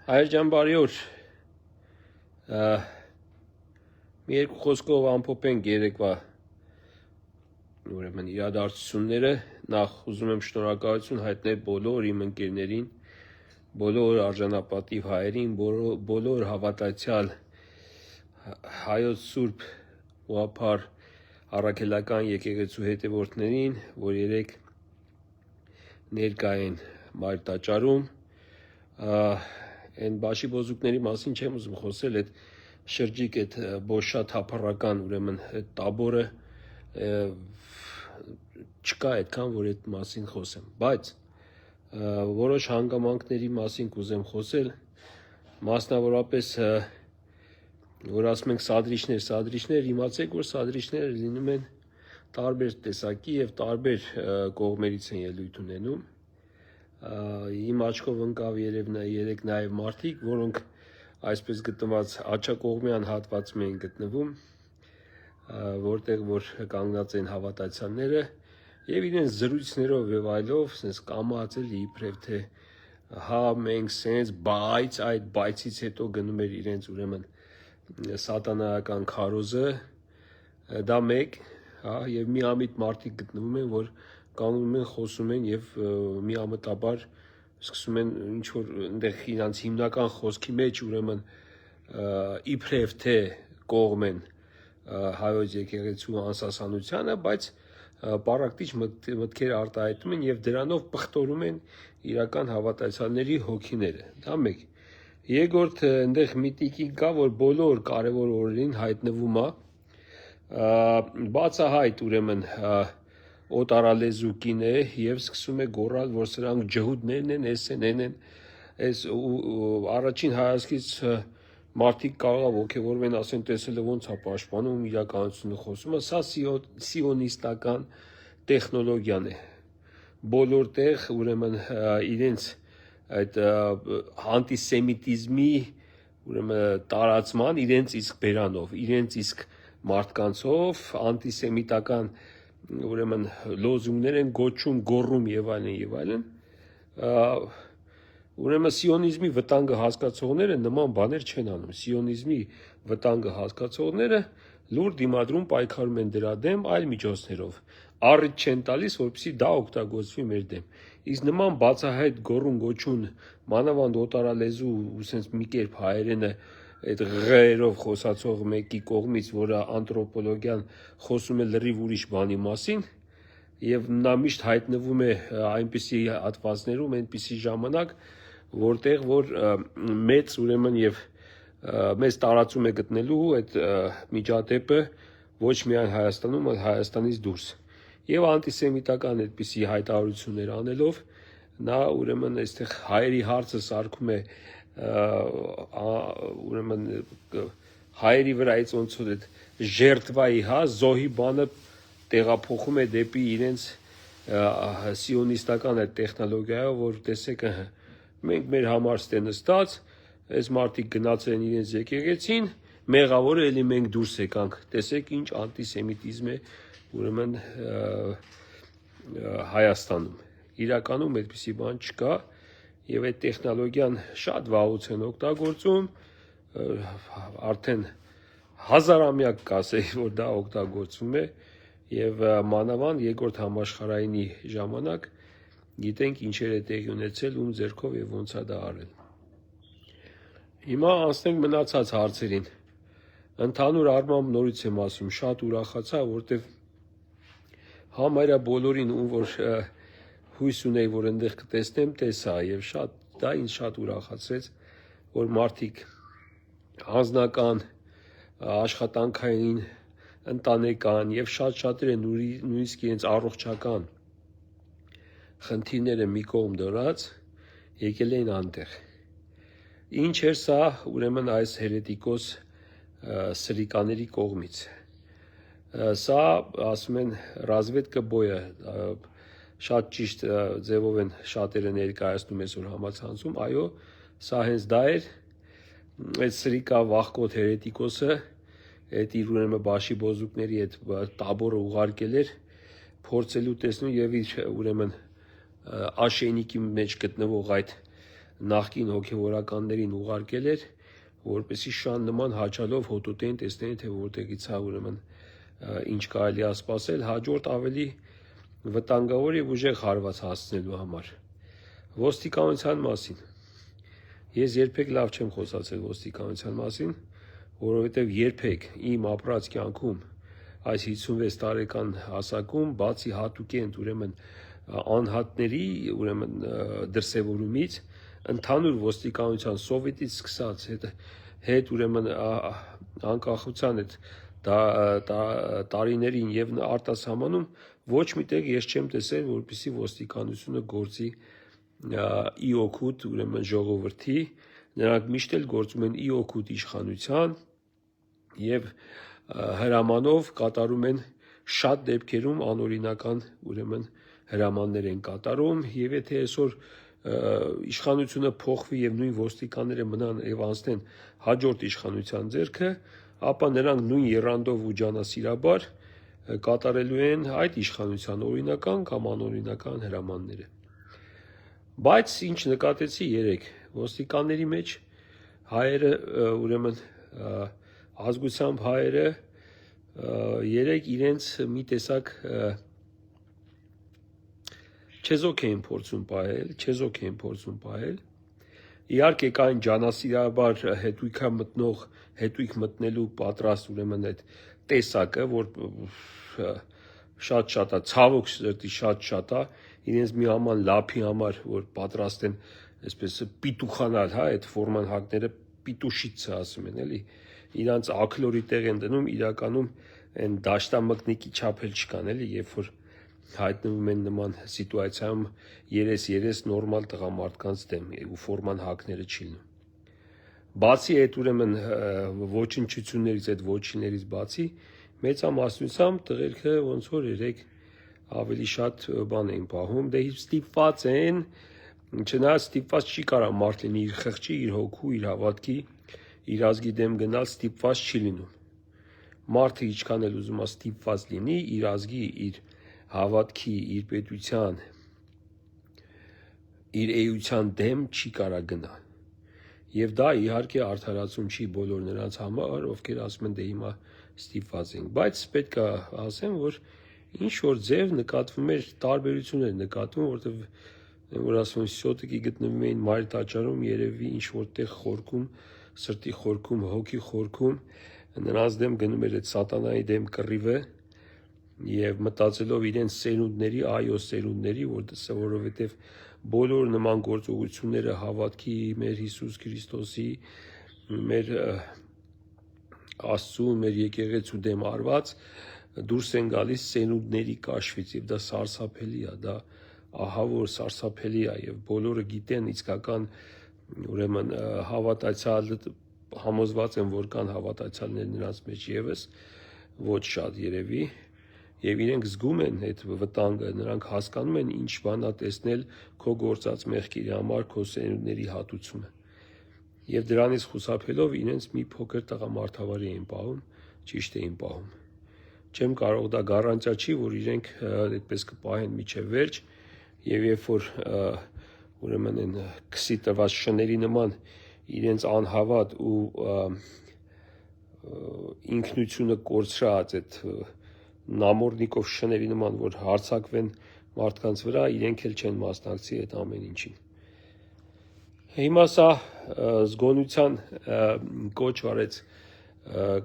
Հայր ջան բարի օր, մի երկու խոսքով ամփոփենք երեկվա ուրեմն իրադարձությունները, նախ ուզում եմ շնորհակալություն հայտնել բոլոր իմ ընկերներին, բոլոր արժանապատիվ հայերին, բոլոր հավատացյալ հայոց Սուրբ ուղղափառ առաքելական եկեղեցու հետևորդներին, որ երեք ներկա են մայր տաճարում, Այն բաշի բոզուկների մասին չեմ ուզում խոսել, այդ շրջիկ, այդ բոշա թափառական, ուրեմն այդ տաբորը չկա այդքան, որ այդ մասին խոսեմ, բայց որոշ հանգամանքների մասին կուզեմ խոսել, մասնավորապես, որ ասում ենք սադրիչներ, իմացեք, որ սադրիչները լինում են տարբեր տեսակի եւ տարբեր կողմերից են ելույթ ունենում, Իմ աչքով ընկավ երեք նաև մարդիկ, որոնք այսպես գտնված աջակողմյան հատվածում են գտնվում, որտեղ որ կանգնած են հավատացյալները եւ իրենց զրույցներով եւ այլով, sense կամած էլի իբրև թե հա մենք sense բայց այդ բայցից հետո գնում էր իրենց ուրեմն սատանայական քարոզը, դա մեկ, հա եւ միամիտ մարդիկ գտնվում են, որ կանգնում են, խոսում են եւ միամտաբար սկսում են ինչ որ այնտեղ իրանց հիմնական խոսքի մեջ ուրեմն իբրև թե կողմ են հայոց եկեղեցու անսասանությանը, բայց պարակտիչ մտքեր արտահայտում են եւ դրանով պղտորում են իրական հավատացյալների հոգիները, դա մեկ։ Երկրորդ այնտեղ միտիկի կա, որ բոլոր կարևոր օրերին հայտնվում է բացահայտ ուրեմն օտարալեզուկին է եւ սկսում է գոռալ, որ սրանք ջհուդներն են, են, այս առաջին հայացքից մարդիկ կարող է ոգևորվեն, ասեն տեսել է ոնց է պաշտպանում իրականությունը խոսում, սա սիոնիստական տեխնոլոգիան է։ Բոլոր տեղ ուրեմն իրենց այդ անտիսեմիտիզմի ուրեմն տարածման իրենց իսկ բերանով, իրենց իսկ մարդկանցով անտիսեմիտական ուրեմն լոզունգներ են գոչում, գոռում եւ այլն, ուրեմն սիոնիզմի վտանգը հասկացողները նման բաներ չեն անում, սիոնիզմի վտանգը հասկացողները լուր դիմադրում պայքարում են դրա դեմ այլ միջոցներով, առիթ չեն տալիս, որպեսզի դա օգտագործվի մեր դեմ, իսկ նման բացահայտ գոռում գոչուն մանավանդ օտարալեզու ու sense մի կերպ հայերենը այդ ղերով խոսացող մեկի կողմից, որը անթրոպոլոգիան խոսում է լրիվ ուրիշ բանի մասին, եւ նա միշտ հայտնվում է այնպիսի հատվածներում, այնպիսի ժամանակ, որտեղ որ մեծ ուրեմն եւ մեծ տարածում է գտնելու այդ միջադեպը ոչ միայն Հայաստանում, այլ Հայաստանից դուրս։ Եվ անտիսեմիտական այդպիսի հայտարարություններ անելով, նա ուրեմն այստեղ հայերի հարցը սարքում է ուրեմն հայերի վրայից ոնց որ այդ ժերտվայի, հա, զոհի բանը տեղափոխում է դեպի իրենց սիոնիստական այդ տեխնոլոգիայով, որ տեսեք, մենք մեր համար ստե նստած, այս մարդիկ գնացել են իրենց եկեղեցին, մեղավորը էլի մենք դուրս եկանք, տեսեք ինչ անտիսեմիտիզմ է ուրեմն Հայաստանում։ Իրականում այդպիսի բան չկա եւ այդ տեխնոլոգիան շատ վաղուց են օգտագործում, արդեն հազարամյակ կասեի, որ դա օգտագործվում է եւ մանավանդ երկրորդ համաշխարհայինի ժամանակ գիտենք ինչեր է տեղի ունեցել ում ձեռքով եւ ոնց է դա արել։ Հիմա անցնենք մնացած հարցերին։ Ընդհանուր առմամբ նորից եմ ասում, շատ ուրախացա, որտեվ համարյա բոլորին ում որ հույս ունեի, որ այնտեղ կտեսնեմ, տեսա եւ դա ինձ շատ ուրախացրեց, որ մարդիկ անձնական, աշխատանքային, ընտանեկան եւ շատ-շատերը նույնիսկ իրենց առողջական խնդիրները մի կողմ դրած եկել էին անտեղ։ Ինչ էր սա ուրեմն այս հերետիկոս սրիկաների կողմից։ Սա ասում են ռազվեդկա բոյը շատ ճիշտ ձևով են շատերը ներկայացնում այսօր համացանցում, այո, սա հենց դա էր, այդ սրիկա վախկոտ հերետիկոսը, այդ իր ուրեմն բաշի բոզուկների այդ տաբորը ուղարկել էր, փորձելու տեսնում եւ իր ուրեմն աշենիկի մեջ գտնվող այդ նախկին հոգևորականներին ուղարկել էր, որպեսզի շան նման հաճալով հոտոտեն, տեսնեն, թե որտեղից է ուրեմն ինչ կարելի է սպասել, հաջորդ ավելի վտանգավոր եւ ուժեղ հարված հասցնելու համար։ Ոստիկանության մասին։ Ես երբեք լավ չեմ խոսացել ոստիկանության մասին, որովհետեւ երբեք իմ ապրած կյանքում այս 56 տարեկան հասակում բացի հատուկենտ ուրեմն անհատների ուրեմն դրսևորումից ընդհանուր ոստիկանության սովետից սկսած հետ ուրեմն անկախության այդ տարիներին եւ արտասահմանում ոչ միտեղ ես չեմ տեսել, որպեսզի ոստիկանությունը գործի ի օգուտ ուրեմն ժողովրդի, նրանք միշտ էլ գործում են ի օգուտ իշխանության եւ հրամանով կատարում են շատ դեպքերում անօրինական ուրեմն հրամաններ են կատարում եւ եթե այսօր իշխանությունը փոխվի եւ նույն ոստիկանները մնան եւ անցնեն հաջորդ իշխանության ձեռքը, ապա նրանք նույն եռանդով ու ջանասիրաբար կատարելու են այդ իշխանության օրինական կամ անօրինական հրամանները։ Բայց ինչ նկատեցի երեք ոստիկանների մեջ հայերը ուրեմն ազգությամբ հայերը երեք իրենց մի տեսակ չեզոք էին փորձում պահել, իհարկե կային ջանասիրաբար հետույք մտնելու պատրաստ ուրեմն այդ տեսակը, որ շատ է, ցավոք սրտի շատ է, իրենց մի համ լափի համար, որ պատրաստ են այսպես պիտուխանալ, այդ ֆորման հակները պիտուշից ասում են, էլի, իրանց աքլորի տեղ են դնում, իրականում այն դաշտամկնիկի չափ էլ չկան, էլի, երբ որ հայտնվում են նման սիտուացիայում երես նորմալ տղամարդկանց դեմ ու ֆորման հակները չի լինում։ Բացի այդ ուրեմն ոչնչություններից, այդ ոչիներից բացի մեծամասնությամբ տղերքը ոնց որ երեք ավելի շատ բան էին պահում, դե ստիպված են, չնայած ստիպված չի կարա մարդ լինի իր խղճի, իր հոգու, իր հավատքի, իր ազգի դեմ գնալ ստիպված չի լինում։ Մարդը ինչքան էլ ուզում է ստիպված լինի իր ազգի, իր հավատքի, իր պետության, իր էության դեմ չի կարա գնա։ Եվ դա իհարկե արդարացում չի բոլոր նրանց համար, ովքեր ասում են դե հիմա ստիպված ենք, բայց պետք է ասեմ, որ ինչ որ ձև նկատվում էր, տարբերություններ նկատվում, որտեղ որ ասում են սյոտիկի գտնվում էին մայր տաճարում, երևի ինչ որտեղ խորքում, սրտի խորքում, հոգի խորքում, նրանց դեմ գնում էր այդ սատանայի դեմ կռիվը եւ մտածելով իրենց սերունդների, այո սերունդների, որովհետեւ բոլոր նման գործողությունները հավատքի մեր Հիսուս Քրիստոսի, մեր Աստծու, մեր եկեղեցու դեմ արված դուրս են գալիս սերունդների կաշվից եւ դա սարսափելի է, դա ահավոր սարսափելի է եւ բոլորը գիտեն իսկական ուրեմն հավատացյալ համոզված են, որ կան հավատացյալներ նրանց մեջ եւս ոչ շատ երևի եւ իրենք զգում են այդ վտանգը, նրանք հասկանում են ինչ բան է տեսնել քո գործած մեղքերի համար քո սերունդների հատուցումը եւ դրանից խուսափելով իրենց մի փոքր տղամարդավարի էին պահում, ճիշտ էին պահում։ Չեմ կարող դա գառանտիա չի, որ իրենք այդպես կպահեն միջև վերջ եւ երբ որ ուրեմն այն քսի տված շների նման իրենց անհավատ ու ինքնությունը կորցրած այդ նամորնիկով շների նման որ հարցակվեն մարդկանց վրա, իրենք էլ չեն մասնակցի այդ ամեն ինչին։ Հիմա սա զգոնության կոչ արեց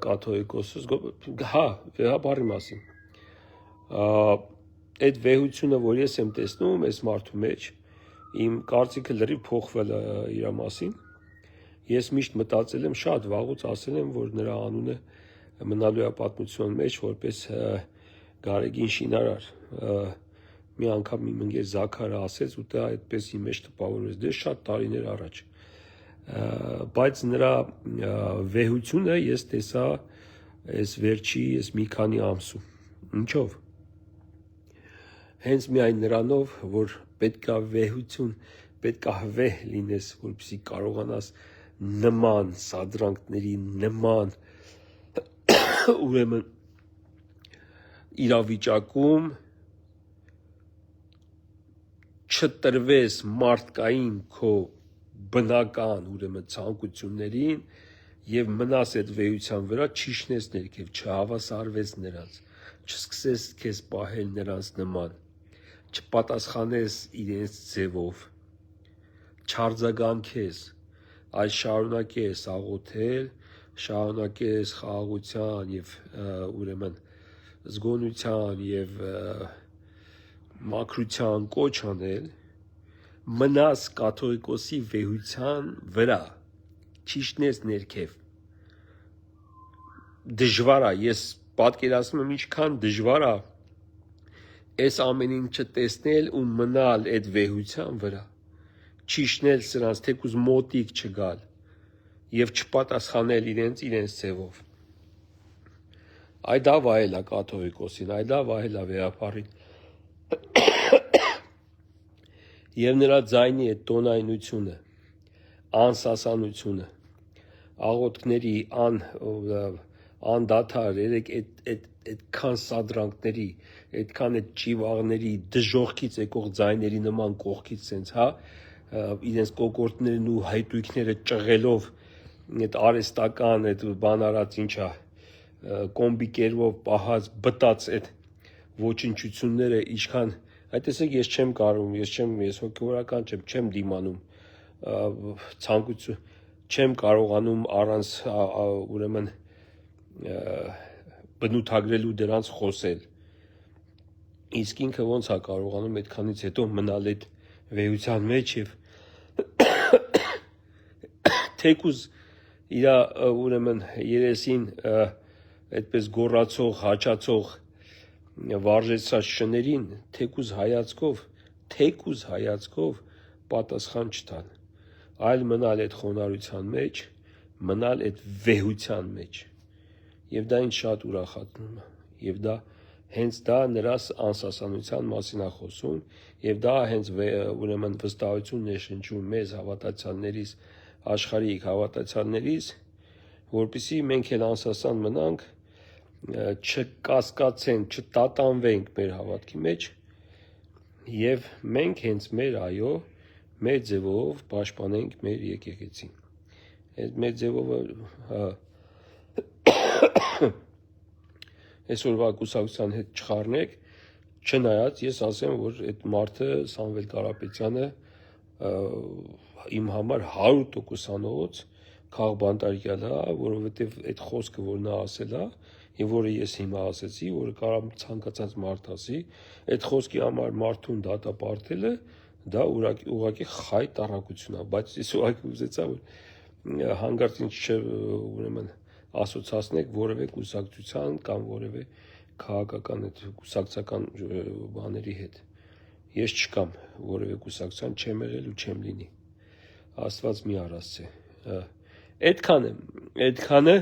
կաթողիկոսը, բառի մասին։ Այդ վեհությունը, որ ես եմ տեսնում այս մարդու մեջ, իմ կարծիքը լրիվ փոխվել է իր մասին։ Ես միշտ մտածել եմ շատ վաղուց ասել եմ, որ նրա անունը մնալու է պատմության մեջ որպես Գարեգին շինարար։ Մի անգամ իմ ընկեր Զաքարը ասեց ու դա այդպես իմ մեջ տպավորվեց, դե շատ տարիներ առաջ։ Բայց նրա վեհությունը ես տեսա այս վերջի մի քանի ամսում։ Ինչով։ Հենց միայն նրանով, որ պետք է վեհություն, պետք է վեհ լինես, որպեսզի կարողանաս նման սադրանքների, նման ուրեմն իրավիճակում չտրվես մարդկային քո բնական ուրեմն ցանկություններին եւ մնաս այդ վեհության վրա, չիշնես ներքև, չհավասարվես նրանց, չսկսես քեզ պահել նրանց նման, չպատասխանես իրենց ձևով, չարձագանքես, այլ շարունակես աղոթել, շարունակես խաղաղության եւ ուրեմն զգոնության եւ մաքրության կոչ անել, մնաս կաթողիկոսի վեհության վրա, չիշնես ներքև, դժվար է, ես պատկերացնում եմ ինչքան դժվար է այս ամեն ինչը տեսնել ու մնալ այդ վեհության վրա, չիշնել սրանց, թեկուզ մոտիկ չգալ եւ չպատասխանել իրենց ձևով։ Այդա վայել է կաթողիկոսին, այդա վայել է վեհապարին։ Եվ նրա ձայնի այդ տոնայնությունը, անսասանությունը, աղոթքների անդադար այդքան սադրանքների, այդքան այդ ճիվաղների, դժողքից եկող ձայների նման կողքից սենց, հա, իրենց կոկորտներն ու հայտույքները ճղելով, այդ արեստական, այդ բան արած ինչա, կոմբի կերվով պահած, բտած այդ ոչնչությունները ինչքան, այդտեսեք ես չեմ կարում, ես հոգևորական չեմ դիմանում, ցանկություն, չեմ կարողանում առանց ուրեմն բնութագրելու դրանց խոսել, իսկ ինքը ոնց է կարողանում այդքանից հետո մնալ այդ վեհության մեջ եւ թեկուզ իր ուրեմն երեսին այդպես գոռացող, հաչացող վարժեցած շներին թեկուզ հայացքով պատասխան չտան, այլ մնալ այդ խոնարհության մեջ, մնալ այդ վեհության մեջ, եւ դա ինձ շատ ուրախացնում է, եւ դա հենց դա նրա անսասանության մասին է խոսում, եւ դա հենց ուրեմն վստահություն է շնչում մեզ հավատացյալներիս, աշխարհիկ հավատացյալներիս, որպեսզի մենք էլ անսասան մնանք, չկասկածենք, չտատանվենք մեր հավատքի մեջ, եւ մենք հենց մեր ձևով պաշտպանենք մեր եկեղեցին։ Այդ մեր ձևով այսօրվա կուսակցության հետ չխառնեք, չնայած ես ասեմ, որ այդ մարդը Սամվել Կարապետյանը իմ համար 100% անողոց քաղբանտարկյալ է, որովհետև այդ խոսքը, որ նա ասել է, եւ որը ես հիմա ասեցի, որը կարող ցանկացած մարդ ասի, այդ խոսքի համար մարդուն դատապարտելը դա ուղղակի խայտառակություն է, բայց ես ուղղակի ուզեցա, որ հանգարց ինձ ուրեմն ասոցացնեք որևէ կուսակցության կամ որևէ քաղաքական կուսակցական բաների հետ։ Ես չկամ որևէ կուսակցության, չեմ եղել ու չեմ լինի։ Աստված մի առասցե։ Այդքանը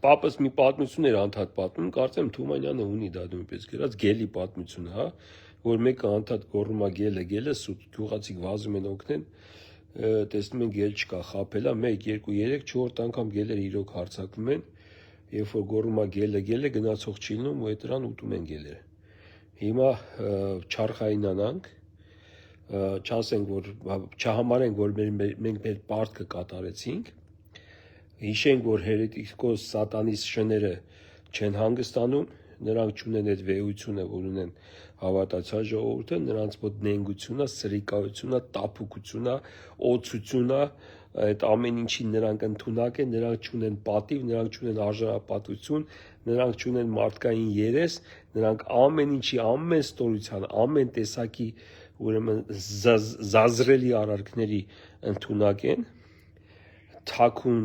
պապս մի պատմություն էր անդադ պատմում, կարծեմ Թումանյանը ունի դա նույնպես գրած գելի պատմությունը, հա, որ մեկը անդադ գոռում է գելը, սուտ գյուղացիք վազում են օգնեն, տեսնում են գել չկա, խաբել է 1, 2, 3, 4 անգամ գելերը իրոք հարձակվում են, երբ որ գոռում է գելը, գնացող չի լինում ու այդ դրան ուտում են գելերը։ Հիմա չարխային անանք, չասենք, որ չհամարենք, որ մենք մեր պարտքը կատարեցինք, հիշենք, որ հերետիկոս սատանիս շները չեն հանգստանում, նրանք չունեն այդ վեհությունը, որ ունեն հավատացյալ ժողովուրդը, նրանց մոտ նենգությունն է, սրիկայությունն է, տափուկությունն է, օծությունն է, այդ ամեն ինչին նրանք ընդունակ են, նրանք չունեն պատիվ, նրանք չունեն արժանապատվություն, նրանք չունեն մարդկային երես, նրանք ամեն ինչի, ամեն ստորության, ամեն տեսակի ուրեմն զազրելի արարքների ընդունակ են, թաքուն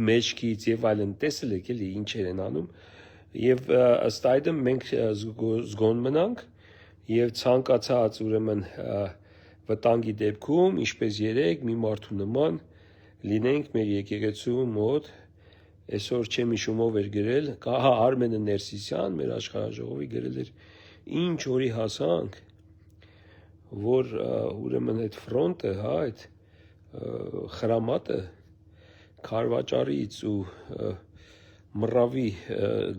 մեջքից եւ այլն տեսել եք էլի ինչեր են անում եւ ըստ այդմ մենք զգոն մնանք եւ ցանկացած ուրեմն վտանգի դեպքում ինչպես երեք մի մարդու նման լինենք մեր եկեղեցու մոտ այսօր չեմ հիշում ով էր գրել հա Արմենը Ներսիսյան մեր աշխարհաժողովի գրել էր ինչ օրի հասանք որ ուրեմն այդ ֆրոնտը հա այդ խրամատը քարվաճարից ու մռավի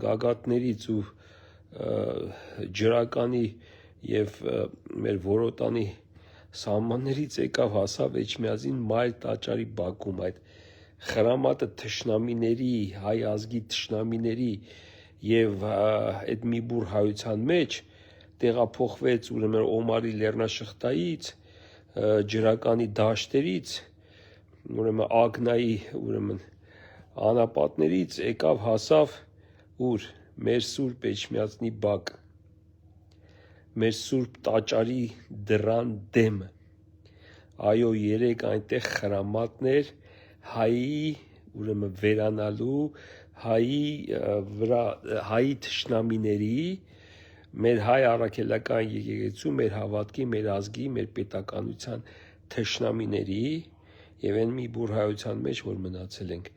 գագաթներից ու ջրականի եւ մեր որոտանի սահմաններից եկավ հասավ Էջմիածին մայր տաճարի բակում, այդ խրամատը թշնամիների, հայ ազգի թշնամիների եւ այդ մի բուր հայության մեջ տեղափոխվեց ուրեմն Օմարի լեռնաշղթայից, ջրականի դաշտերից, ուրեմն Ագնայի ուրեմն անապատներից եկավ հասավ ուր մեր Սուրբ Էջմիածնի բակ, մեր Սուրբ տաճարի դռան դեմը, այո երեք այնտեղ խրամատներ հայի ուրեմն վերանալու, հայի թշնամիների, մեր հայ առաքելական եկեղեցու, մեր հավատքի, մեր ազգի, մեր պետականության թշնամիների եւ այն մի բուր հայության մեջ, որ մնացել ենք,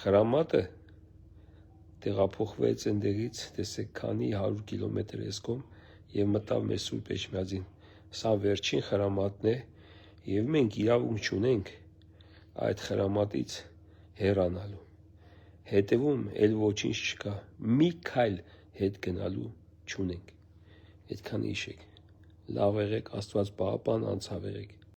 խրամատը տեղափոխվեց այնտեղից, տեսեք քանի 100 կիլոմետր էսկոմ եւ մտավ մեր Սուրբ Էջմիածին, սա վերջին խրամատն է եւ մենք իրավունք չունենք այդ խրամատից հեռանալու, հետևում էլ ոչինչ չկա, մի քայլ հետ գնալու չունենք, այդքան հիշեք, լավ եղեք, Աստված պահապան, անցավ եղեք։